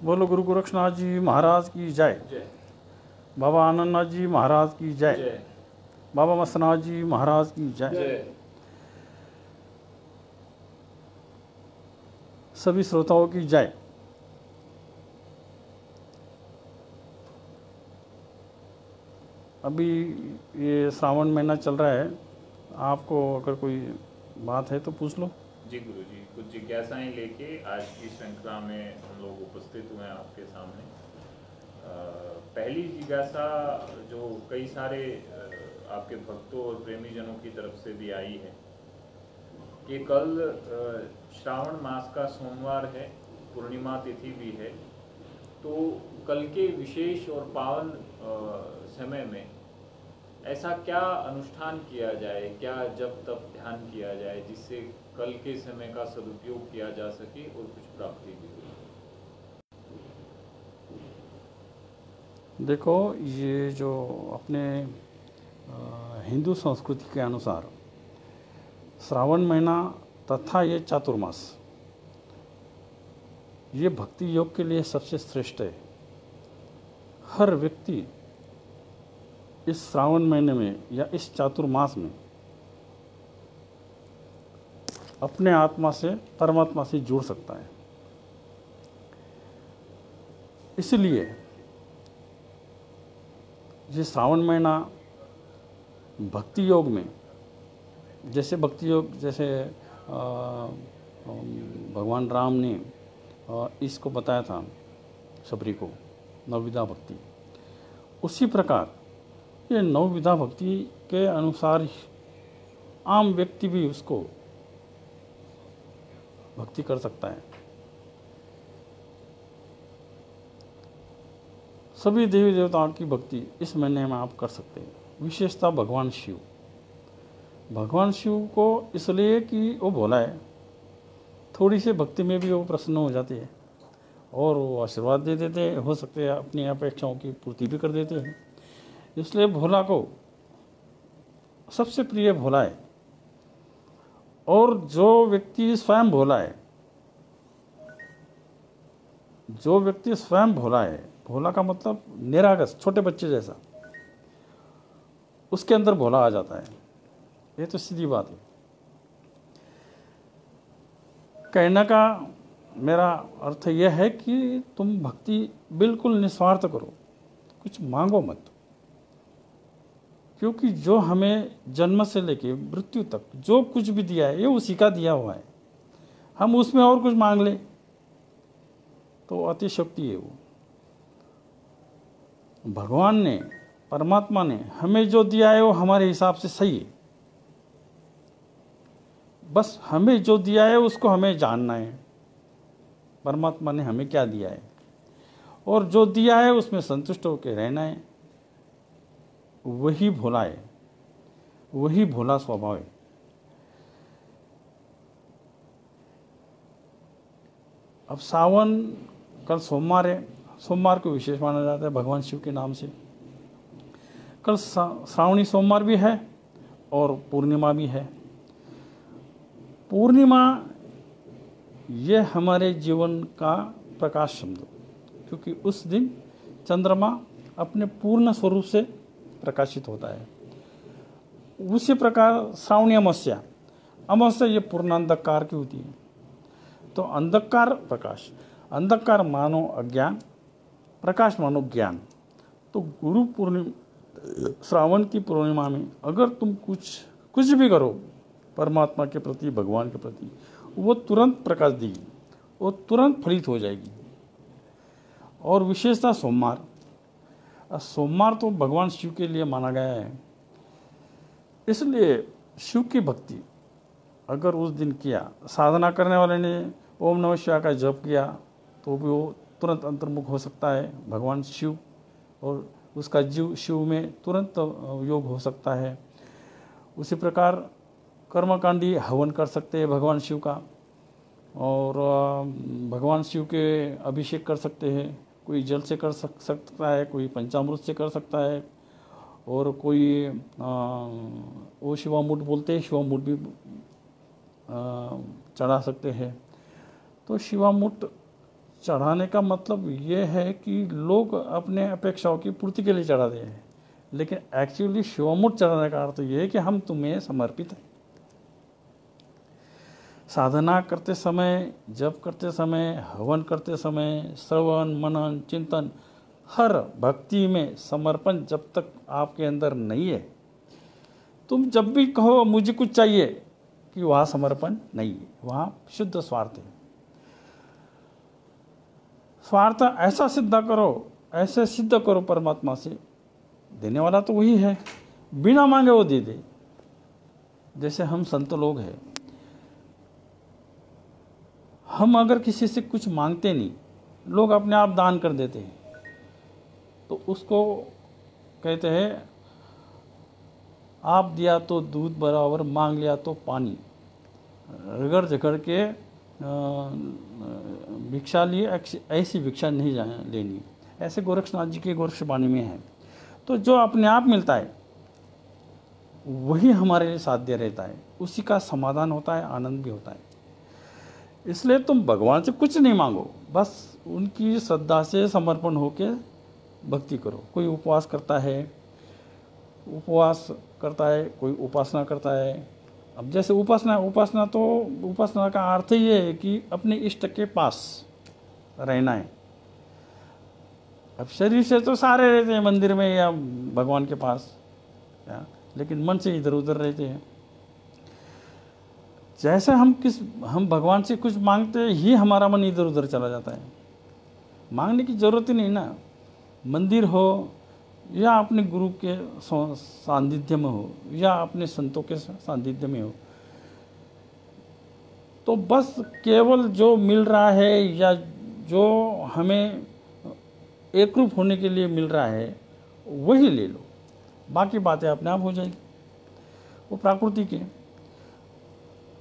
बोलो गुरु गोरक्षनाथ जी महाराज की जय। बाबा आनंदनाथ जी महाराज की जय। बाबा मस्तनाथ जी महाराज की जय। सभी श्रोताओं की जय। अभी ये श्रावण महीना चल रहा है, आपको अगर कोई बात है तो पूछ लो। जी गुरु जी, कुछ जिज्ञासाएं लेके आज की श्रृंखला में हम लोग उपस्थित हुए हैं आपके सामने। पहली जिज्ञासा जो कई सारे आपके भक्तों और प्रेमी जनों की तरफ से भी आई है कि कल श्रावण मास का सोमवार है, पूर्णिमा तिथि भी है, तो कल के विशेष और पावन समय में ऐसा क्या अनुष्ठान किया जाए, क्या जप तप ध्यान किया जाए जिससे कल के समय का सदुपयोग किया जा सके और कुछ प्राप्ति भी हो। देखो, ये जो अपने हिंदू संस्कृति के अनुसार श्रावण महीना तथा ये चातुर्मास, ये भक्ति योग के लिए सबसे श्रेष्ठ है। हर व्यक्ति इस श्रावण महीने में या इस चातुर्मास में अपने आत्मा से परमात्मा से जुड़ सकता है। इसलिए ये श्रावण महीना भक्ति योग में, जैसे भक्ति योग जैसे भगवान राम ने इसको बताया था सबरी को, नवविधा भक्ति, उसी प्रकार ये नवविधा भक्ति के अनुसार आम व्यक्ति भी उसको भक्ति कर सकता है। सभी देवी देवताओं की भक्ति इस महीने में आप कर सकते हैं। विशेषता भगवान शिव, भगवान शिव को इसलिए कि वो भोला है, थोड़ी सी भक्ति में भी वो प्रसन्न हो जाते हैं और वो आशीर्वाद दे देते हैं, हो सकते हैं अपनी अपेक्षाओं की पूर्ति भी कर देते हैं। इसलिए भोला को सबसे प्रिय भोला है। और जो व्यक्ति स्वयं भोला है, जो व्यक्ति स्वयं भोला है, भोला का मतलब निरागस, छोटे बच्चे जैसा, उसके अंदर भोला आ जाता है। ये तो सीधी बात है। कहने का मेरा अर्थ यह है कि तुम भक्ति बिल्कुल निस्वार्थ करो, कुछ मांगो मत, क्योंकि जो हमें जन्म से लेके मृत्यु तक जो कुछ भी दिया है ये उसी का दिया हुआ है। हम उसमें और कुछ मांग ले तो अतिशक्ति है वो। भगवान ने, परमात्मा ने हमें जो दिया है वो हमारे हिसाब से सही है। बस हमें जो दिया है उसको हमें जानना है, परमात्मा ने हमें क्या दिया है, और जो दिया है उसमें संतुष्ट होकर रहना है। वही भोला है, वही भोला स्वभाव है। अब सावन, कल सोमवार है, सोमवार को विशेष माना जाता है भगवान शिव के नाम से। कल श्रावणी सोमवार भी है और पूर्णिमा भी है। पूर्णिमा ये हमारे जीवन का प्रकाश शब्द, क्योंकि उस दिन चंद्रमा अपने पूर्ण स्वरूप से प्रकाशित होता है। उसी प्रकार श्रावणी अमावस्या, अमावस्या ये पूर्ण अंधकार की होती है। तो अंधकार प्रकाश, अंधकार मानो अज्ञान, प्रकाश मानो ज्ञान। तो गुरु पूर्णिमा, श्रावण की पूर्णिमा में अगर तुम कुछ भी करो परमात्मा के प्रति, भगवान के प्रति, वो तुरंत प्रकाश देगी, वो तुरंत फलित हो जाएगी। और विशेषता सोमवार, सोमवार तो भगवान शिव के लिए माना गया है। इसलिए शिव की भक्ति अगर उस दिन किया, साधना करने वाले ने ओम नमः शिवाय का जप किया, तो भी वो तुरंत अंतर्मुख हो सकता है भगवान शिव, और उसका जीव शिव में तुरंत योग हो सकता है। उसी प्रकार कर्मकांडी हवन कर सकते हैं भगवान शिव का, और भगवान शिव के अभिषेक कर सकते हैं। कोई जल से कर सकता है, कोई पंचामृत से कर सकता है, और कोई वो शिवामूठ बोलते हैं, शिवामूठ भी चढ़ा सकते हैं। तो शिवामूट चढ़ाने का मतलब ये है कि लोग अपने अपेक्षाओं की पूर्ति के लिए चढ़ाते हैं, लेकिन एक्चुअली शिवामूट चढ़ाने का अर्थ ये है कि हम तुम्हें समर्पित हैं। साधना करते समय, जप करते समय, हवन करते समय, श्रवण मनन चिंतन, हर भक्ति में समर्पण जब तक आपके अंदर नहीं है, तुम जब भी कहो मुझे कुछ चाहिए, कि वहाँ समर्पण नहीं है, वहाँ शुद्ध स्वार्थ है। स्वार्थ ऐसा ऐसे सिद्ध करो परमात्मा से, देने वाला तो वही है, बिना मांगे वो दे दे। जैसे हम संत लोग हैं, हम अगर किसी से कुछ मांगते नहीं, लोग अपने आप दान कर देते हैं, तो उसको कहते हैं आप दिया तो दूध बराबर, मांग लिया तो पानी। रगड़ झगड़ के भिक्षा लिए, ऐसी भिक्षा नहीं लेनी। ऐसे गोरक्षनाथ जी के गोरक्षवाणी में है। तो जो अपने आप मिलता है वही हमारे लिए साध्य रहता है, उसी का समाधान होता है, आनंद भी होता है। इसलिए तुम भगवान से कुछ नहीं मांगो, बस उनकी श्रद्धा से समर्पण होके भक्ति करो। कोई उपवास करता है, कोई उपासना करता है। अब जैसे उपासना का अर्थ ये है कि अपने इष्ट के पास रहना है। अब शरीर से तो सारे रहते हैं मंदिर में या भगवान के पास, लेकिन मन से इधर उधर रहते हैं। जैसे हम भगवान से कुछ मांगते हैं ही हमारा मन इधर उधर चला जाता है। मांगने की जरूरत ही नहीं ना, मंदिर हो या अपने गुरु के सानिध्य में हो या अपने संतों के सानिध्य में हो, तो बस केवल जो मिल रहा है या जो हमें एकरूप होने के लिए मिल रहा है वही ले लो, बाकी बातें अपने आप हो जाएगी। वो प्रकृति के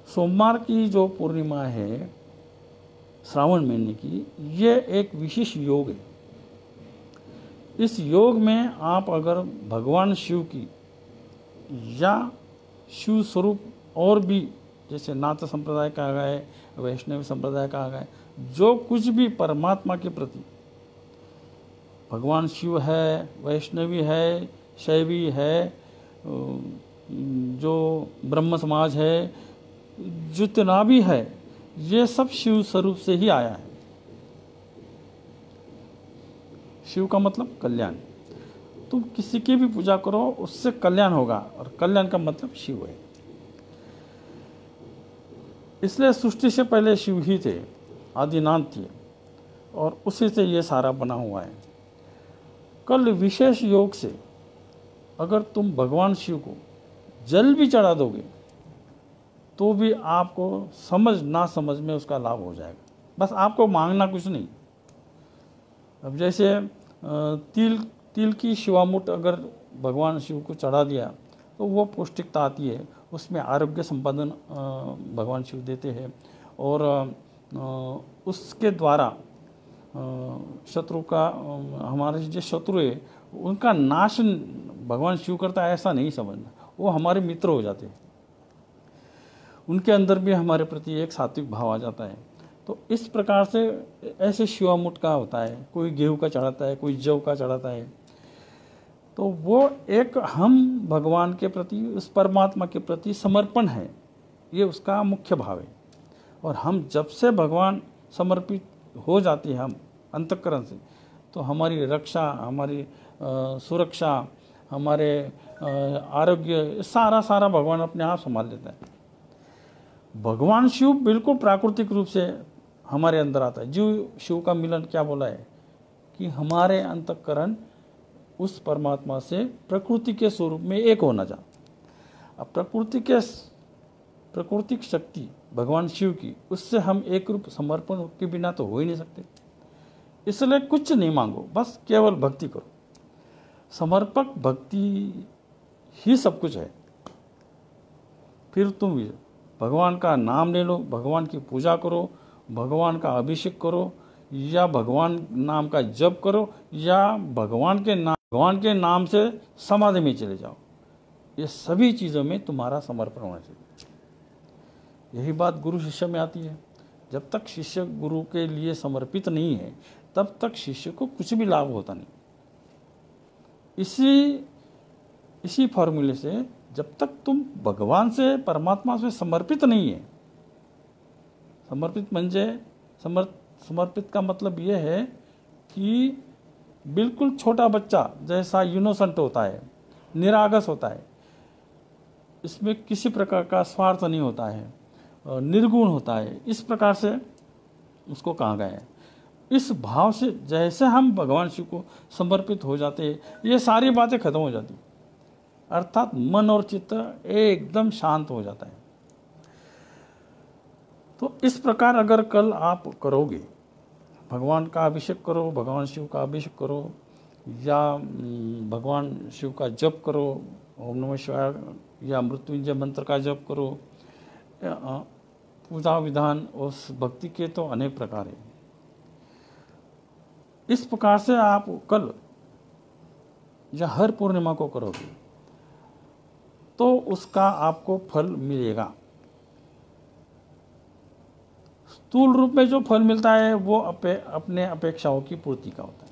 सोमवार की जो पूर्णिमा है श्रावण महीने की, ये एक विशेष योग है। इस योग में आप अगर भगवान शिव की या शिव स्वरूप और भी, जैसे नाथ संप्रदाय का आ गया है, वैष्णव संप्रदाय का आ गया है, जो कुछ भी परमात्मा के प्रति, भगवान शिव है, वैष्णवी है, शैवी है, जो ब्रह्म समाज है, जितना भी है, ये सब शिव स्वरूप से ही आया है। शिव का मतलब कल्याण। तुम किसी की भी पूजा करो उससे कल्याण होगा, और कल्याण का मतलब शिव है। इसलिए सृष्टि से पहले शिव ही थे, आदिनाथ थे, और उसी से ये सारा बना हुआ है। कल विशेष योग से अगर तुम भगवान शिव को जल भी चढ़ा दोगे तो भी आपको समझ ना समझ में उसका लाभ हो जाएगा। बस आपको मांगना कुछ नहीं। अब जैसे तिल की शिवामूट अगर भगवान शिव को चढ़ा दिया तो वो पौष्टिकता आती है, उसमें आरोग्य संपादन भगवान शिव देते हैं, और उसके द्वारा शत्रु का, हमारे जो शत्रु है उनका नाश भगवान शिव करता है ऐसा नहीं समझना, वो हमारे मित्र हो जाते हैं। उनके अंदर भी हमारे प्रति एक सात्विक भाव आ जाता है। तो इस प्रकार से ऐसे शिवामूट का होता है, कोई गेहूं का चढ़ाता है, कोई जौ का चढ़ाता है। तो वो एक हम भगवान के प्रति, उस परमात्मा के प्रति समर्पण है, ये उसका मुख्य भाव है। और हम जब से भगवान समर्पित हो जाते हैं हम अंतःकरण से, तो हमारी रक्षा, हमारी सुरक्षा, हमारे आरोग्य, सारा भगवान अपने आप संभाल लेता है। भगवान शिव बिल्कुल प्राकृतिक रूप से हमारे अंदर आता है। जीव शिव का मिलन क्या बोला है कि हमारे अंतःकरण उस परमात्मा से प्रकृति के स्वरूप में एक होना जा। अब प्रकृतिक शक्ति भगवान शिव की, उससे हम एक रूप समर्पण के बिना तो हो ही नहीं सकते। इसलिए कुछ नहीं मांगो, बस केवल भक्ति करो। समर्पक भक्ति ही सब कुछ है। फिर तुम भगवान का नाम ले लो, भगवान की पूजा करो, भगवान का अभिषेक करो, या भगवान नाम का जप करो, या भगवान के नाम से समाधि में चले जाओ। ये सभी चीज़ों में तुम्हारा समर्पण होना चाहिए। यही बात गुरु शिष्य में आती है। जब तक शिष्य गुरु के लिए समर्पित नहीं है तब तक शिष्य को कुछ भी लाभ होता नहीं। इसी फॉर्मूले से जब तक तुम भगवान से, परमात्मा से समर्पित नहीं है, समर्पित का मतलब यह है कि बिल्कुल छोटा बच्चा जैसा इनोसेंट होता है, निरागस होता है, इसमें किसी प्रकार का स्वार्थ नहीं होता है, निर्गुण होता है, इस प्रकार से उसको कहा गया है। इस भाव से जैसे हम भगवान शिव को समर्पित हो जाते हैं, ये सारी बातें खत्म हो जाती, अर्थात मन और चित्त एकदम शांत हो जाता है। तो इस प्रकार अगर कल आप करोगे, भगवान का अभिषेक करो, भगवान शिव का अभिषेक करो, या भगवान शिव का जप करो, ओम नमः शिवाय या मृत्युंजय मंत्र का जप करो, पूजा विधान उस भक्ति के तो अनेक प्रकार हैं। इस प्रकार से आप कल या हर पूर्णिमा को करोगे तो उसका आपको फल मिलेगा। स्थूल रूप में जो फल मिलता है वो अपने अपेक्षाओं की पूर्ति का होता है।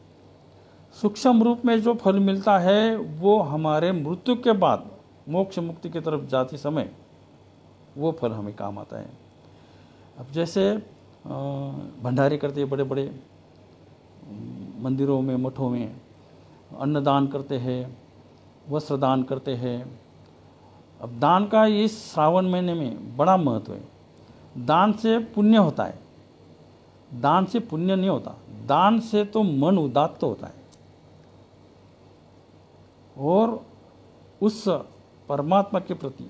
सूक्ष्म रूप में जो फल मिलता है वो हमारे मृत्यु के बाद मोक्ष मुक्ति की तरफ जाते समय वो फल हमें काम आता है। अब जैसे भंडारे करते हैं, बड़े बड़े मंदिरों में, मठों में अन्नदान करते हैं, वस्त्र दान करते हैं। अब दान का इस श्रावण महीने में बड़ा महत्व है। दान से पुण्य होता है, दान से पुण्य नहीं होता, दान से तो मन उदात्त होता है और उस परमात्मा के प्रति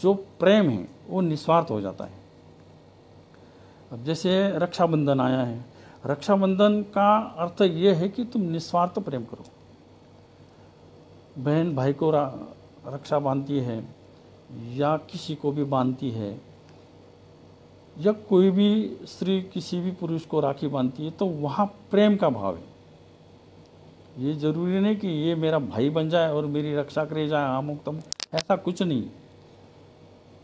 जो प्रेम है वो निस्वार्थ हो जाता है। अब जैसे रक्षाबंधन आया है, रक्षाबंधन का अर्थ ये है कि तुम निस्वार्थ प्रेम करो। बहन भाई को रक्षा बांधती है या किसी को भी बांधती है, या कोई भी स्त्री किसी भी पुरुष को राखी बांधती है, तो वहाँ प्रेम का भाव है। ये जरूरी नहीं कि ये मेरा भाई बन जाए और मेरी रक्षा करे जाए, अमुक तमुक, ऐसा कुछ नहीं।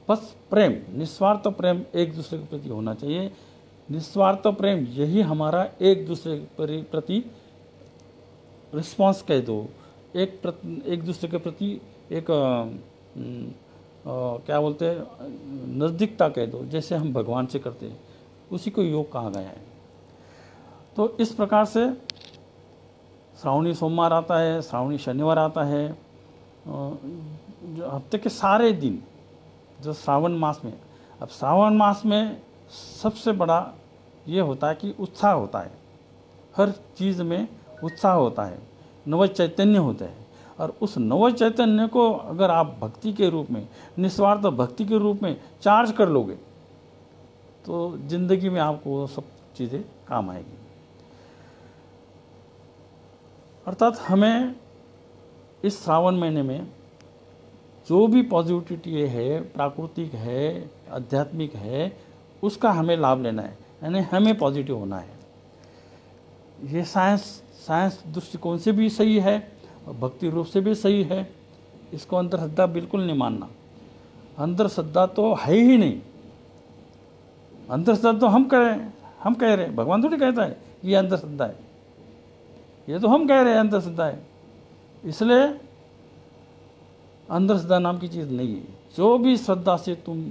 बस प्रेम, निस्वार्थ प्रेम एक दूसरे के प्रति होना चाहिए। निस्वार्थ प्रेम यही हमारा एक दूसरे के प्रति रिस्पांस कह दो, एक दूसरे के प्रति एक क्या बोलते हैं, नज़दीकता कह दो, जैसे हम भगवान से करते हैं, उसी को योग कहा गया है। तो इस प्रकार से श्रावणी सोमवार आता है, श्रावणी शनिवार आता है, जो हफ्ते के सारे दिन जो श्रावण मास में, अब श्रावण मास में सबसे बड़ा ये होता है कि उत्साह होता है, हर चीज़ में उत्साह होता है, नव चैतन्य होता है। और उस नव चैतन्य को अगर आप भक्ति के रूप में, निस्वार्थ भक्ति के रूप में चार्ज कर लोगे तो जिंदगी में आपको वो सब चीज़ें काम आएगी। अर्थात हमें इस श्रावण महीने में जो भी पॉजिटिविटी है, प्राकृतिक है, आध्यात्मिक है, उसका हमें लाभ लेना है, यानी हमें पॉजिटिव होना है। ये साइंस दृष्टिकोण से भी सही है और भक्ति रूप से भी सही है। इसको अंधश्रद्धा बिल्कुल नहीं मानना। अंधश्रद्धा तो है ही नहीं। अंधश्रद्धा तो हम कह रहे हैं, भगवान थोड़ी कहता है ये अंधश्रद्धा है, ये तो हम कह रहे हैं अंधश्रद्धा है। इसलिए अंधश्रद्धा नाम की चीज़ नहीं है। जो भी श्रद्धा से तुम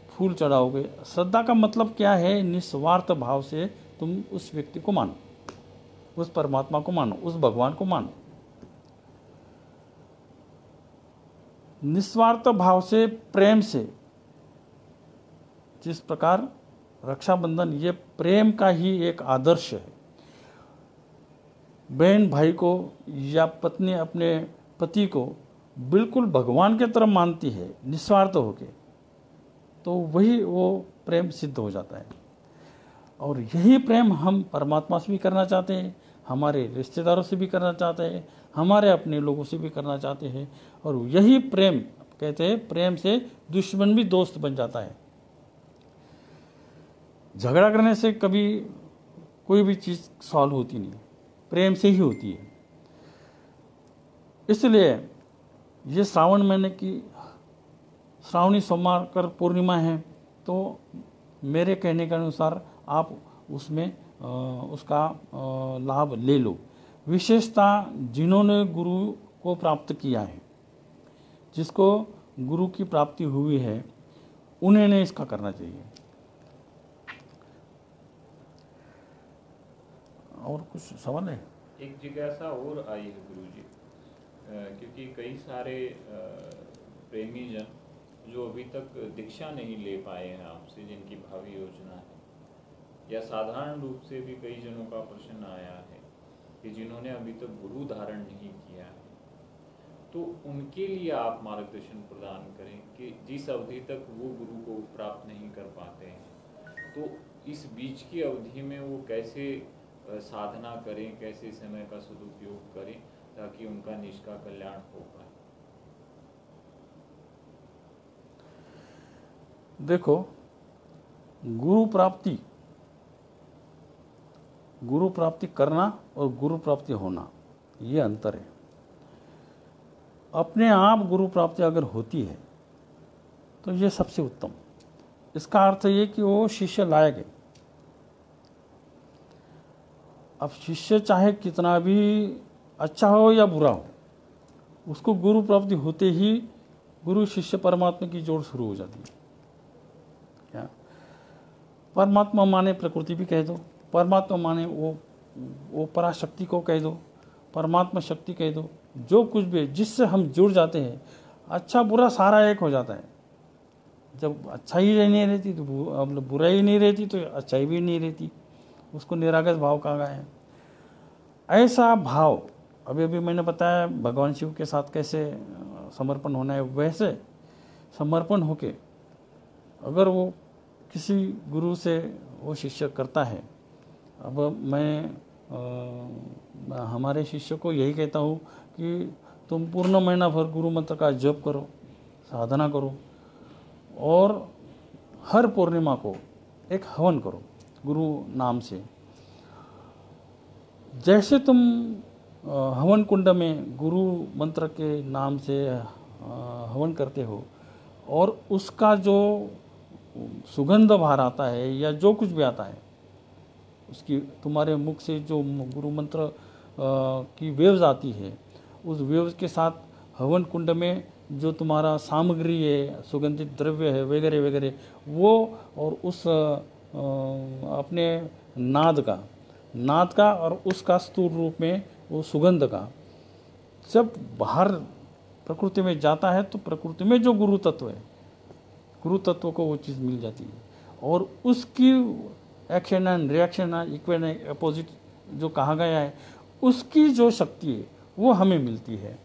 फूल चढ़ाओगे, श्रद्धा का मतलब क्या है, निस्वार्थ भाव से तुम उस व्यक्ति को मानो, उस परमात्मा को मानो, उस भगवान को मानो। निस्वार्थ भाव से, प्रेम से, जिस प्रकार रक्षाबंधन ये प्रेम का ही एक आदर्श है। बहन भाई को या पत्नी अपने पति को बिल्कुल भगवान के तरफ मानती है निस्वार्थ होके, तो वही वो प्रेम सिद्ध हो जाता है। और यही प्रेम हम परमात्मा से भी करना चाहते हैं, हमारे रिश्तेदारों से भी करना चाहते हैं, हमारे अपने लोगों से भी करना चाहते हैं। और यही प्रेम, कहते हैं प्रेम से दुश्मन भी दोस्त बन जाता है। झगड़ा करने से कभी कोई भी चीज़ सॉल्व होती नहीं, प्रेम से ही होती है। इसलिए ये श्रावण महीने की श्रावणी सोमवार कर पूर्णिमा है, तो मेरे कहने के अनुसार आप उसमें उसका लाभ ले लो। विशेषता जिन्होंने गुरु को प्राप्त किया है, जिसको गुरु की प्राप्ति हुई है, उन्हें ने इसका करना चाहिए। और कुछ सवाल है? एक जिज्ञासा और आई है गुरुजी, क्योंकि कई सारे प्रेमी जन जो अभी तक दीक्षा नहीं ले पाए हैं आपसे, जिनकी भावी योजना है, या साधारण रूप से भी कई जनों का प्रश्न आया है कि जिन्होंने अभी तक गुरु धारण नहीं किया है, तो उनके लिए आप मार्गदर्शन प्रदान करें कि जिस अवधि तक वो गुरु को प्राप्त नहीं कर पाते हैं, तो इस बीच की अवधि में वो कैसे साधना करें, कैसे समय का सदुपयोग करें ताकि उनका निष्का कल्याण हो पाए। देखो, गुरु प्राप्ति करना और गुरु प्राप्ति होना, ये अंतर है। अपने आप गुरु प्राप्ति अगर होती है तो ये सबसे उत्तम। इसका अर्थ ये कि वो शिष्य लायक है। अब शिष्य चाहे कितना भी अच्छा हो या बुरा हो, उसको गुरु प्राप्ति होते ही गुरु शिष्य परमात्मा की जोड़ शुरू हो जाती है। क्या परमात्मा माने प्रकृति भी कह दो, परमात्मा माने वो पराशक्ति को कह दो, परमात्मा शक्ति कह दो, जो कुछ भी जिससे हम जुड़ जाते हैं, अच्छा बुरा सारा एक हो जाता है। जब अच्छाई नहीं रहती तो बुराई नहीं रहती, तो अच्छाई भी नहीं रहती। उसको निरागस भाव कहा गया है। ऐसा भाव अभी मैंने बताया भगवान शिव के साथ कैसे समर्पण होना है, वैसे समर्पण होके अगर वो किसी गुरु से वो शिष्य करता है। अब मैं हमारे शिष्य को यही कहता हूँ कि तुम पूर्ण महीना भर गुरु मंत्र का जप करो, साधना करो, और हर पूर्णिमा को एक हवन करो गुरु नाम से। जैसे तुम हवन कुंड में गुरु मंत्र के नाम से हवन करते हो, और उसका जो सुगंध बाहर आता है या जो कुछ भी आता है, उसकी तुम्हारे मुख से जो गुरु मंत्र की वेव्स आती है, उस वेव्स के साथ हवन कुंड में जो तुम्हारा सामग्री है, सुगंधित द्रव्य है वगैरह वगैरह, वो और उस अपने नाद का और उसका स्थूल रूप में वो सुगंध का जब बाहर प्रकृति में जाता है, तो प्रकृति में जो गुरु तत्व है, गुरु तत्व को वो चीज़ मिल जाती है। और उसकी action and reaction equal opposite जो कहा गया है, उसकी जो शक्ति है वो हमें मिलती है,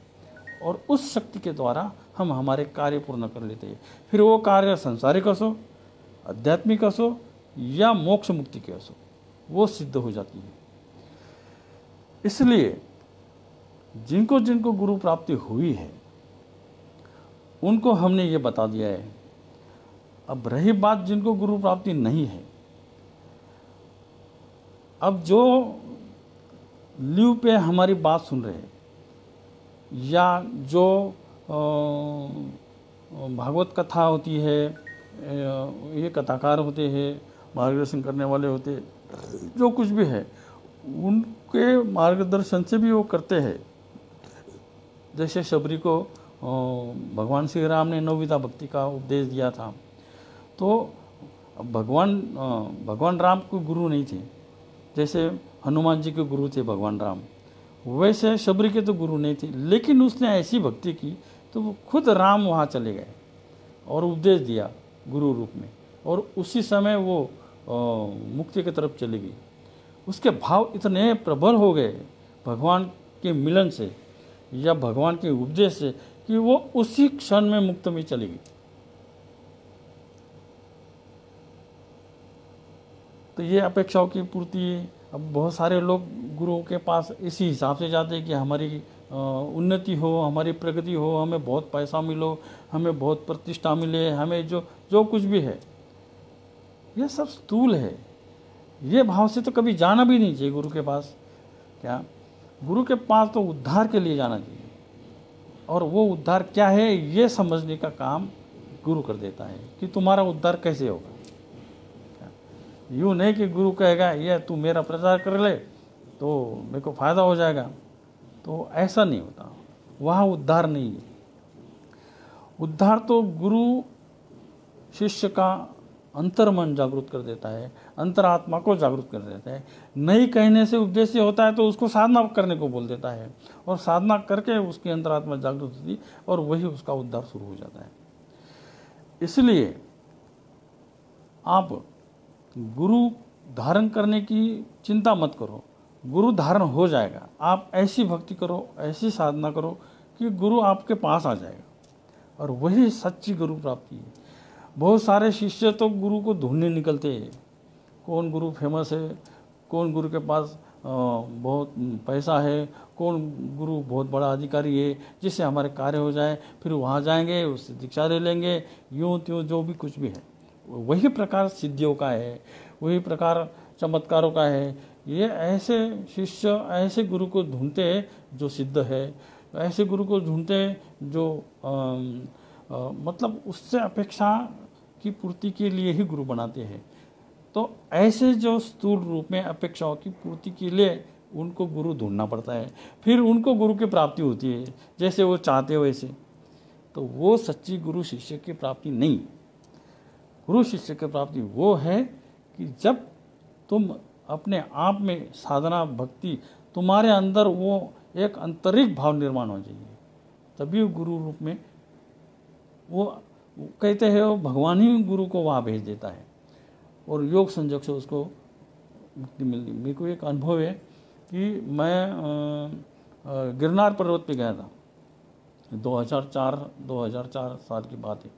और उस शक्ति के द्वारा हम हमारे कार्य पूर्ण कर लेते हैं। फिर वो कार्य संसारिक असो, आध्यात्मिक असो या मोक्ष मुक्ति के असो, वो सिद्ध हो जाती है। इसलिए जिनको जिनको गुरु प्राप्ति हुई है, उनको हमने ये बता दिया है। अब रही बात जिनको गुरु प्राप्ति नहीं है, अब जो लीव पे हमारी बात सुन रहे हैं, या जो भागवत कथा होती है, ये कथाकार होते हैं, मार्गदर्शन करने वाले होते हैं, जो कुछ भी है, उनके मार्गदर्शन से भी वो करते हैं। जैसे शबरी को भगवान श्री राम ने नवविधा भक्ति का उपदेश दिया था, तो भगवान राम कोई गुरु नहीं थे। जैसे हनुमान जी के गुरु थे भगवान राम, वैसे शबरी के तो गुरु नहीं थे, लेकिन उसने ऐसी भक्ति की तो वो खुद राम वहाँ चले गए और उपदेश दिया गुरु रूप में, और उसी समय वो मुक्ति की तरफ चली गई। उसके भाव इतने प्रबल हो गए भगवान के मिलन से या भगवान के उपदेश से कि वो उसी क्षण में मुक्त में चली गई। तो ये अपेक्षाओं की पूर्ति। अब बहुत सारे लोग गुरुओं के पास इसी हिसाब से जाते हैं कि हमारी उन्नति हो, हमारी प्रगति हो, हमें बहुत पैसा मिलो, हमें बहुत प्रतिष्ठा मिले, हमें जो कुछ भी है, ये सब स्थूल है। ये भाव से तो कभी जाना भी नहीं चाहिए गुरु के पास। क्या गुरु के पास तो उद्धार के लिए जाना चाहिए, और वो उद्धार क्या है ये समझने का काम गुरु कर देता है कि तुम्हारा उद्धार कैसे होगा। यूँ नहीं कि गुरु कहेगा ये तू मेरा प्रचार कर ले तो मेरे को फ़ायदा हो जाएगा, तो ऐसा नहीं होता। वहाँ उद्धार नहीं है। उद्धार तो गुरु शिष्य का अंतर्मन जागृत कर देता है, अंतरात्मा को जागृत कर देता है। नहीं कहने से उद्देश्य होता है तो उसको साधना करने को बोल देता है, और साधना करके उसकी अंतरात्मा जागृत होती है और वही उसका उद्धार शुरू हो जाता है। इसलिए आप गुरु धारण करने की चिंता मत करो, गुरु धारण हो जाएगा। आप ऐसी भक्ति करो, ऐसी साधना करो कि गुरु आपके पास आ जाएगा, और वही सच्ची गुरु प्राप्ति है। बहुत सारे शिष्य तो गुरु को ढूंढने निकलते हैं, कौन गुरु फेमस है, कौन गुरु के पास बहुत पैसा है, कौन गुरु बहुत बड़ा अधिकारी है जिससे हमारे कार्य हो जाए, फिर वहाँ जाएंगे, उससे दीक्षा ले लेंगे, यूँ त्यों जो भी कुछ भी है। वही प्रकार सिद्धियों का है, वही प्रकार चमत्कारों का है। ये ऐसे शिष्य ऐसे गुरु को ढूंढते हैं जो सिद्ध है, ऐसे गुरु को ढूंढते हैं जो मतलब उससे अपेक्षा की पूर्ति के लिए ही गुरु बनाते हैं। तो ऐसे जो स्थूल रूप में अपेक्षाओं की पूर्ति के लिए उनको गुरु ढूंढना पड़ता है, फिर उनको गुरु की प्राप्ति होती है जैसे वो चाहते हो वैसे। तो वो सच्ची गुरु शिष्य की प्राप्ति नहीं। गुरु शिष्य की प्राप्ति वो है कि जब तुम अपने आप में साधना भक्ति, तुम्हारे अंदर वो एक आंतरिक भाव निर्माण हो जाइए, तभी गुरु रूप में वो कहते हैं वो भगवान ही गुरु को वहाँ भेज देता है, और योग संयोग से उसको मुक्ति मिलती। मेरे को एक अनुभव है कि मैं गिरनार पर्वत पे गया था, 2004 साल की बात है।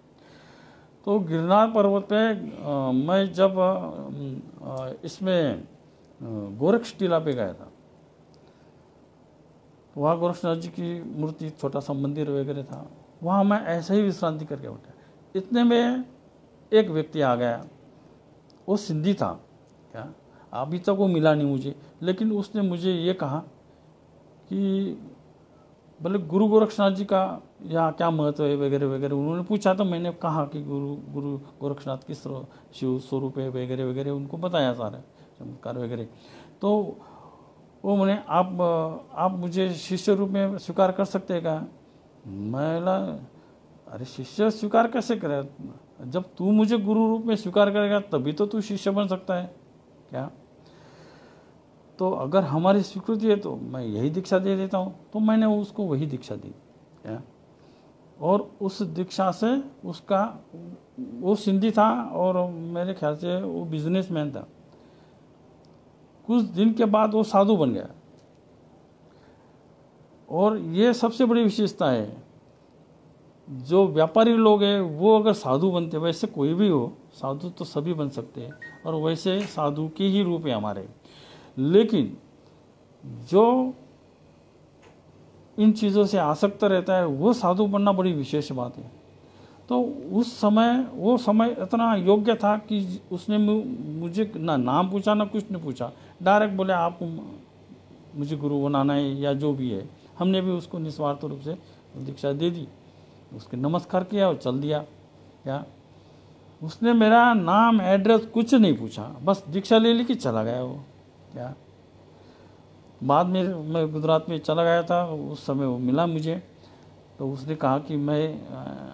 तो गिरनार पर्वत पे मैं जब इसमें गोरक्ष टीला पे गया था, वहाँ गोरक्षनाथ जी की मूर्ति, छोटा सा मंदिर वगैरह था, वहाँ मैं ऐसे ही विश्रांति करके उठा। इतने में एक व्यक्ति आ गया, वो सिंधी था क्या, अभी तक वो मिला नहीं मुझे, लेकिन उसने मुझे ये कहा कि बोले गुरु गोरक्षनाथ जी का यहाँ क्या महत्व है वगैरह वगैरह। उन्होंने पूछा तो मैंने कहा कि गुरु गोरक्षनाथ किस शिव स्वरूप है वगैरह वगैरह, उनको बताया सारा चमत्कार वगैरह। तो वो मैंने आप मुझे शिष्य रूप में स्वीकार कर सकते हैं क्या? मैं बोला अरे शिष्य स्वीकार कैसे करे, जब तू मुझे गुरु रूप में स्वीकार करेगा तभी तो तू शिष्य बन सकता है क्या? तो अगर हमारी स्वीकृति है तो मैं यही दीक्षा दे देता हूँ। तो मैंने उसको वही दीक्षा दी क्या, और उस दीक्षा से उसका, वो सिंधी था और मेरे ख्याल से वो बिजनेसमैन था। कुछ दिन के बाद वो साधु बन गया। और ये सबसे बड़ी विशेषता है, जो व्यापारी लोग हैं वो अगर साधु बनते, वैसे कोई भी हो साधु तो सभी बन सकते हैं, और वैसे साधु के ही रूप है हमारे। लेकिन जो इन चीज़ों से आसक्त रहता है वो साधु बनना बड़ी विशेष बात है। तो उस समय वो समय इतना योग्य था कि उसने मुझे ना नाम पूछा ना कुछ नहीं पूछा, डायरेक्ट बोले आपको मुझे गुरु बनाना है या जो भी है। हमने भी उसको निस्वार्थ रूप से दीक्षा दे दी, उसके नमस्कार किया और चल दिया क्या। उसने मेरा नाम एड्रेस कुछ नहीं पूछा, बस दीक्षा ले ली कि चला गया वो क्या। बाद में मैं गुजरात में चला गया था, उस समय वो मिला मुझे। तो उसने कहा कि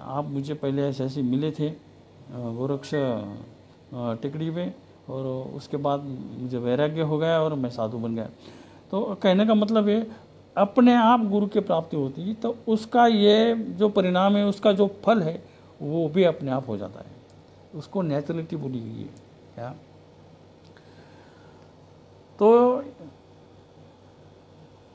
आप मुझे पहले ऐसे मिले थे गोरक्ष टिकड़ी पे, और उसके बाद मुझे वैराग्य हो गया और मैं साधु बन गया। तो कहने का मतलब है अपने आप गुरु की प्राप्ति होती है तो उसका ये जो परिणाम है, उसका जो फल है वो भी अपने आप हो जाता है। उसको नेचुरलिटी बोली गई है क्या। तो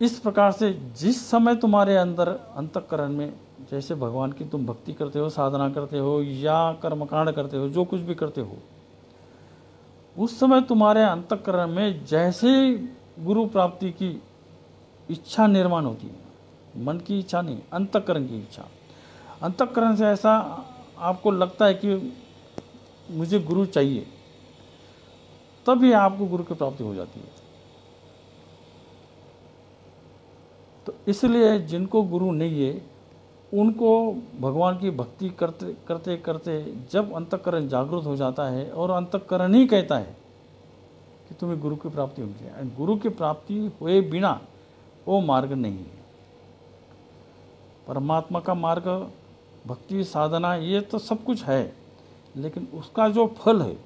इस प्रकार से जिस समय तुम्हारे अंदर अंतःकरण में, जैसे भगवान की तुम भक्ति करते हो, साधना करते हो या कर्मकांड करते हो, जो कुछ भी करते हो, उस समय तुम्हारे अंतःकरण में जैसे गुरु प्राप्ति की इच्छा निर्माण होती है, मन की इच्छा नहीं, अंतःकरण की इच्छा। अंतःकरण से ऐसा आपको लगता है कि मुझे गुरु चाहिए, तभी आपको गुरु की प्राप्ति हो जाती है। तो इसलिए जिनको गुरु नहीं है उनको भगवान की भक्ति करते करते करते जब अंतःकरण जागृत हो जाता है और अंतःकरण ही कहता है कि तुम्हें गुरु की प्राप्ति होनी चाहिए। गुरु की प्राप्ति हुए बिना वो मार्ग नहीं है। परमात्मा का मार्ग, भक्ति, साधना, ये तो सब कुछ है, लेकिन उसका जो फल है,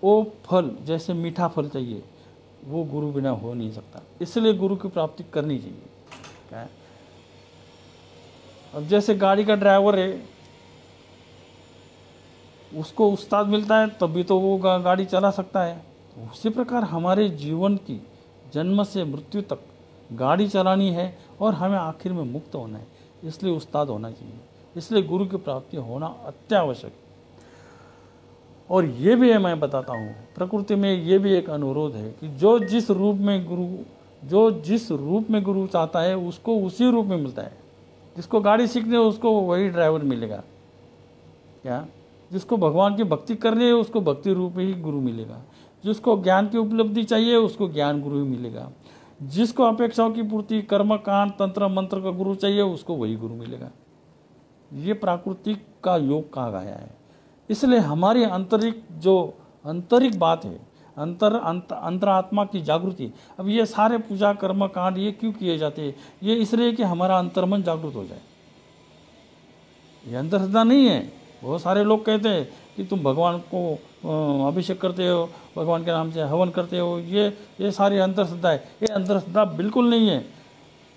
वो फल जैसे मीठा फल चाहिए, वो गुरु बिना हो नहीं सकता। इसलिए गुरु की प्राप्ति करनी चाहिए। क्या है? अब जैसे गाड़ी का ड्राइवर है, उसको उस्ताद मिलता है तभी तो वो गाड़ी चला सकता है। उसी प्रकार हमारे जीवन की जन्म से मृत्यु तक गाड़ी चलानी है और हमें आखिर में मुक्त होना है, इसलिए उस्ताद होना चाहिए। इसलिए गुरु की प्राप्ति होना अत्यावश्यक है। और ये भी है, मैं बताता हूँ, प्रकृति में ये भी एक अनुरोध है कि जो जिस रूप में गुरु चाहता है उसको उसी रूप में मिलता है। जिसको गाड़ी सीखनी है उसको वही ड्राइवर मिलेगा। क्या? जिसको भगवान की भक्ति करनी है उसको भक्ति रूप ही गुरु मिलेगा। जिसको ज्ञान की उपलब्धि चाहिए उसको ज्ञान गुरु ही मिलेगा। जिसको अपेक्षाओं की पूर्ति, कर्म कांड, तंत्र मंत्र का गुरु चाहिए उसको वही गुरु मिलेगा। ये प्राकृतिक का योग कहा गया है। इसलिए हमारी आंतरिक बात है, अंतरात्मा की जागृति। अब ये सारे पूजा कर्म कांड ये क्यों किए जाते हैं? ये इसलिए कि हमारा अंतर्मन जागृत हो जाए। ये अंधश्रद्धा नहीं है। बहुत सारे लोग कहते हैं कि तुम भगवान को अभिषेक करते हो, भगवान के नाम से हवन करते हो, ये सारी अंधश्रद्धा है। ये अंधश्रद्धा बिल्कुल नहीं है।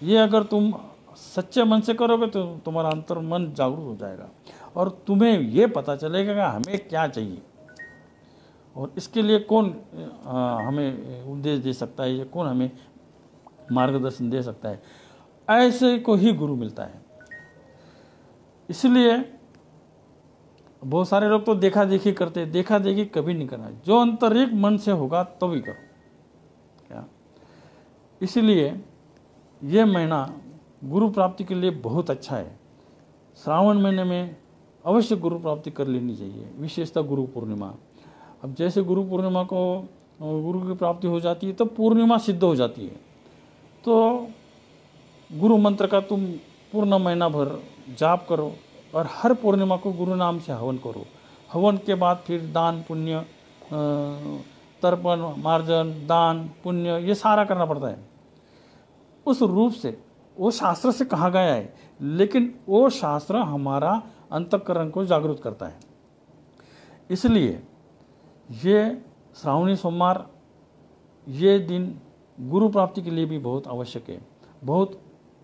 ये अगर तुम सच्चे मन से करोगे तो तुम्हारा अंतर्मन जागरूक हो जाएगा और तुम्हें ये पता चलेगा कि हमें क्या चाहिए और इसके लिए कौन हमें उपदेश दे सकता है, या कौन हमें मार्गदर्शन दे सकता है। ऐसे को ही गुरु मिलता है। इसलिए बहुत सारे लोग तो देखा देखी करते हैं। देखा देखी कभी नहीं करना। जो आंतरिक मन से होगा तभी करो। क्या? इसलिए ये महीना गुरु प्राप्ति के लिए बहुत अच्छा है। श्रावण महीने में अवश्य गुरु प्राप्ति कर लेनी चाहिए, विशेषतः गुरु पूर्णिमा। अब जैसे गुरु पूर्णिमा को गुरु की प्राप्ति हो जाती है तो पूर्णिमा सिद्ध हो जाती है। तो गुरु मंत्र का तुम पूर्ण महीना भर जाप करो और हर पूर्णिमा को गुरु नाम से हवन करो। हवन के बाद फिर दान पुण्य, तर्पण, मार्जन, दान पुण्य, ये सारा करना पड़ता है। उस रूप से वो शास्त्र से कहा गया है, लेकिन वो शास्त्र हमारा अंतःकरण को जागृत करता है। इसलिए ये श्रावणी सोमवार, ये दिन गुरु प्राप्ति के लिए भी बहुत आवश्यक है, बहुत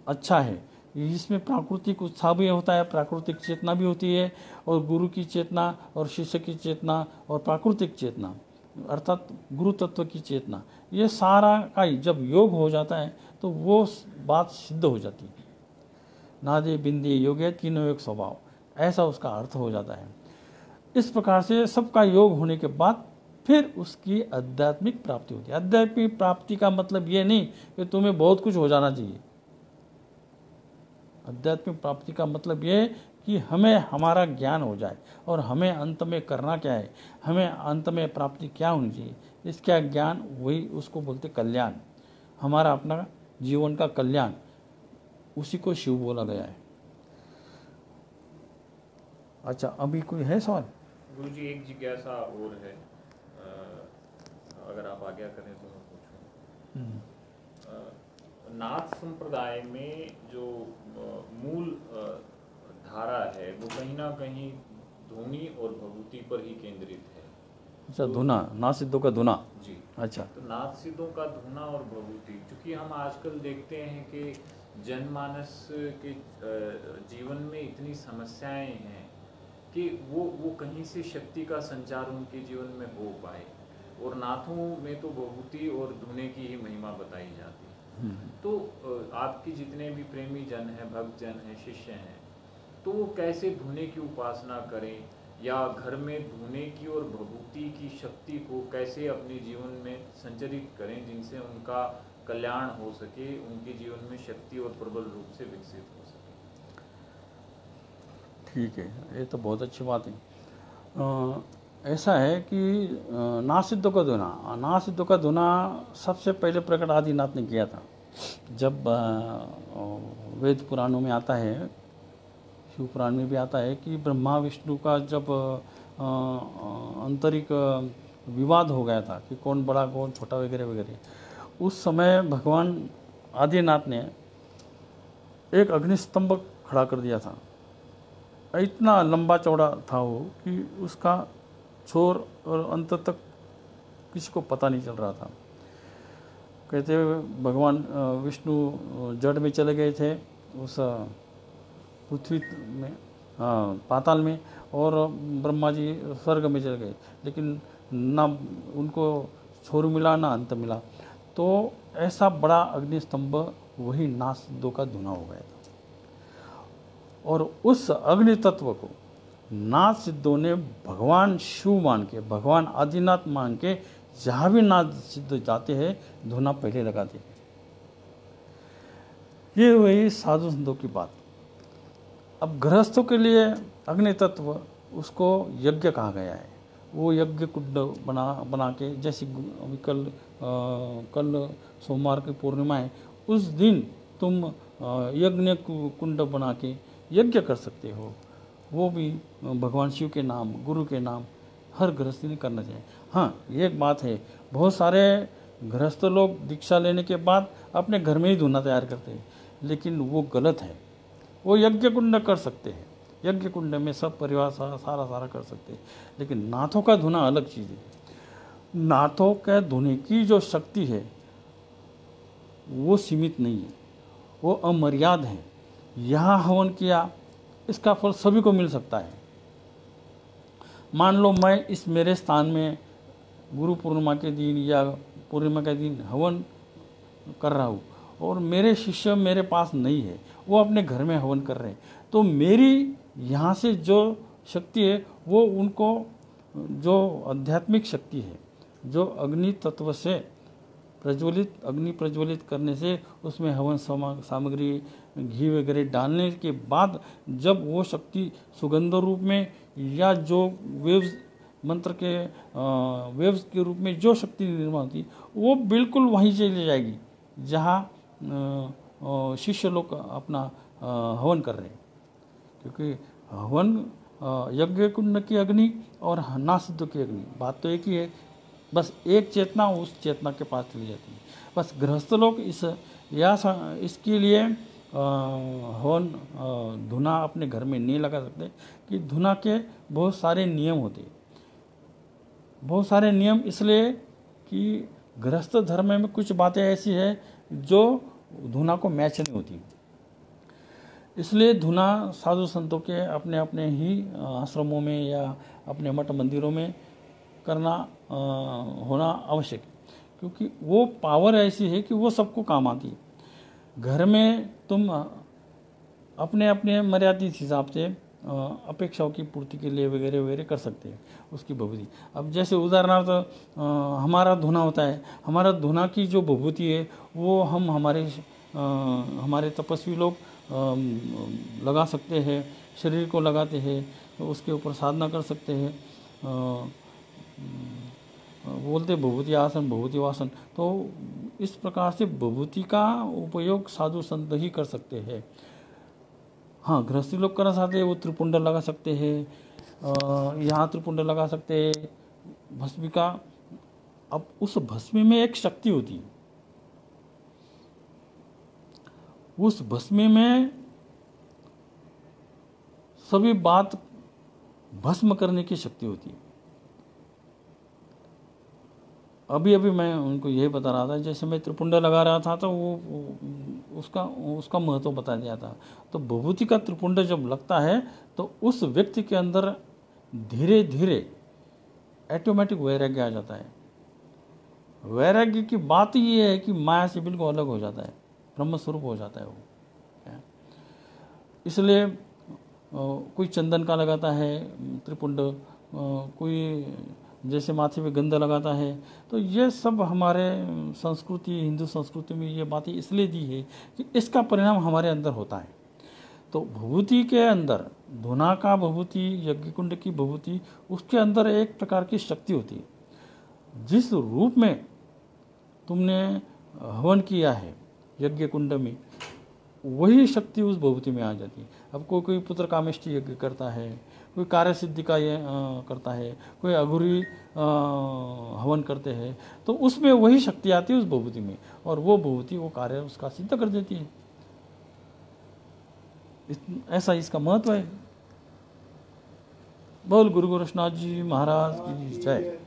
अच्छा है। इसमें प्राकृतिक उत्साह भी होता है, प्राकृतिक चेतना भी होती है, और गुरु की चेतना और शिष्य की चेतना और प्राकृतिक चेतना अर्थात गुरु तत्व की चेतना, ये सारा का जब योग हो जाता है तो वो बात सिद्ध हो जाती है। नादे बिंदे योगे तीनों एक स्वभाव, ऐसा उसका अर्थ हो जाता है। इस प्रकार से सबका योग होने के बाद फिर उसकी आध्यात्मिक प्राप्ति होती है। आध्यात्मिक प्राप्ति का मतलब ये नहीं कि तुम्हें बहुत कुछ हो जाना चाहिए। आध्यात्मिक प्राप्ति का मतलब ये कि हमें हमारा ज्ञान हो जाए और हमें अंत में करना क्या है, हमें अंत में प्राप्ति क्या होनी चाहिए, इसका ज्ञान, वही उसको बोलते कल्याण। हमारा अपना जीवन का कल्याण, उसी को शिव बोला गया है। अच्छा, अभी कोई है सवाल? गुरु जी, एक जिज्ञासा और है, अगर आप आज्ञा करें तो मैं पूछूं। नाथ संप्रदाय में जो मूल धारा है वो कहीं ना कहीं धुनी और भभूति पर ही केंद्रित है। अच्छा, धुना, नाथ सिद्धों का धुना जी। अच्छा, तो नाथ सिद्धों का धुना और भभूति, क्योंकि हम आजकल देखते हैं कि जनमानस के जीवन में इतनी समस्याएं हैं कि वो कहीं से शक्ति का संचार उनके जीवन में हो पाए, और नाथों में तो भभूति और धुने की ही महिमा बताई जाती है। तो आपके जितने भी प्रेमी जन हैं, भक्त जन हैं, शिष्य हैं, तो वो कैसे धुने की उपासना करें, या घर में धुने की और भभूति की शक्ति को कैसे अपने जीवन में संचरित करें जिनसे उनका कल्याण हो सके, उनके जीवन में शक्ति और प्रबल रूप से विकसित हो सके। ठीक है, ये तो बहुत अच्छी बात है। ऐसा है कि नाथ सिद्धों का धुना सबसे पहले प्रकट आदिनाथ ने किया था। जब वेद पुराणों में आता है, शिव पुराण में भी आता है कि ब्रह्मा विष्णु का जब आंतरिक विवाद हो गया था कि कौन बड़ा कौन छोटा वगैरह वगैरह। उस समय भगवान आदिनाथ ने एक अग्निस्तंभ खड़ा कर दिया था। इतना लंबा चौड़ा था वो कि उसका छोर और अंत तक किसी को पता नहीं चल रहा था। कहते हुए भगवान विष्णु जड़ में चले गए थे उस पृथ्वी में, पाताल में, और ब्रह्मा जी स्वर्ग में चले गए, लेकिन ना उनको छोर मिला ना अंत मिला। तो ऐसा बड़ा अग्निस्तंभ वही नासदो का धुना हो गया था। और उस अग्नि तत्व को नाथ सिद्धों ने भगवान शिव मान के, भगवान आदिनाथ मान के, जहाँ भी नाथ सिद्ध जाते हैं धुना पहले लगाते हैं। ये वही साधु संतों की बात। अब गृहस्थों के लिए अग्नि तत्व उसको यज्ञ कहा गया है। वो यज्ञ कुंड बना के, जैसे कल सोमवार की पूर्णिमा है, उस दिन तुम यज्ञ कुंड बना के यज्ञ कर सकते हो। वो भी भगवान शिव के नाम, गुरु के नाम हर गृहस्थी ने करना चाहिए। हाँ, ये एक बात है, बहुत सारे गृहस्थ लोग दीक्षा लेने के बाद अपने घर में ही धुना तैयार करते हैं, लेकिन वो गलत है। वो यज्ञ कुंड कर सकते हैं, यज्ञ कुंड में सब परिवार सारा कर सकते हैं, लेकिन नाथों का धुना अलग चीज़ है। नाथों के धुने की जो शक्ति है वो सीमित नहीं है, वो अमर्याद है। यहाँ हवन किया, इसका फल सभी को मिल सकता है। मान लो मैं इस मेरे स्थान में गुरु पूर्णिमा के दिन या पूर्णिमा के दिन हवन कर रहा हूँ और मेरे शिष्य मेरे पास नहीं है, वो अपने घर में हवन कर रहे हैं, तो मेरी यहाँ से जो शक्ति है वो उनको, जो आध्यात्मिक शक्ति है, जो अग्नि तत्व से अग्नि प्रज्वलित करने से उसमें हवन सामग्री घी वगैरह डालने के बाद जब वो शक्ति सुगंध रूप में या जो वेव्स मंत्र के वेव्स के रूप में जो शक्ति निर्माण होती वो बिल्कुल वहीं चली जाएगी जहाँ शिष्य लोग अपना हवन कर रहे हैं। क्योंकि हवन यज्ञ कुंड की अग्नि और नासिद्ध की अग्नि, बात तो एक ही है, बस एक चेतना उस चेतना के पास चली जाती है। बस गृहस्थ लोग इसके लिए हवन धुना अपने घर में नहीं लगा सकते कि धुना के बहुत सारे नियम होते हैं। बहुत सारे नियम इसलिए कि गृहस्थ धर्म में कुछ बातें ऐसी है जो धुना को मैच नहीं होती, इसलिए धुना साधु संतों के अपने अपने ही आश्रमों में या अपने मठ मंदिरों में करना होना आवश्यक है, क्योंकि वो पावर ऐसी है कि वो सबको काम आती है। घर में तुम अपने अपने मर्यादित हिसाब से अपेक्षाओं की पूर्ति के लिए वगैरह वगैरह कर सकते हैं उसकी भभूति। अब जैसे उदाहरणार्थ हमारा धुना होता है, हमारा धुना की जो भभूति है वो हम हमारे तपस्वी लोग लगा सकते हैं, शरीर को लगाते हैं, तो उसके ऊपर साधना कर सकते हैं। बोलते भभूति आसन भभूति वासन, तो इस प्रकार से भभूति का उपयोग साधु संत ही कर सकते हैं। हाँ, गृहस्थी लोग करना चाहते हैं वो त्रिपुंड लगा सकते हैं, यहाँ त्रिपुंड लगा सकते हैं भस्मिका। अब उस भस्मी में एक शक्ति होती है, उस भस्मी में सभी बात भस्म करने की शक्ति होती है। अभी मैं उनको यही बता रहा था, जैसे मैं त्रिपुंड लगा रहा था तो वो उसका महत्व बता दिया था। तो भभूति का त्रिपुंड जब लगता है तो उस व्यक्ति के अंदर धीरे धीरे ऑटोमेटिक वैराग्य आ जाता है। वैराग्य की बात ये है कि माया से बिल्कुल अलग हो जाता है, ब्रह्म स्वरूप हो जाता है वो। इसलिए कोई चंदन का लगाता है त्रिपुंड, कोई जैसे माथे पे गंध लगाता है। तो ये सब हमारे संस्कृति, हिंदू संस्कृति में ये बातें इसलिए दी है कि इसका परिणाम हमारे अंदर होता है। तो भभूति के अंदर, धुना का भभूति, यज्ञ कुंड की भभूति, उसके अंदर एक प्रकार की शक्ति होती है। जिस रूप में तुमने हवन किया है यज्ञ कुंड में, वही शक्ति उस भभूति में आ जाती है। अब कोई पुत्र कामेष्टि यज्ञ करता है, कोई कार्य सिद्धि का ये करता है, कोई अघोरी हवन करते हैं, तो उसमें वही शक्ति आती है उस विभूति में, और वो विभूति वो कार्य उसका सिद्ध कर देती है। ऐसा इसका महत्व है। बोल गुरु गोरक्षनाथ जी महाराज की जय।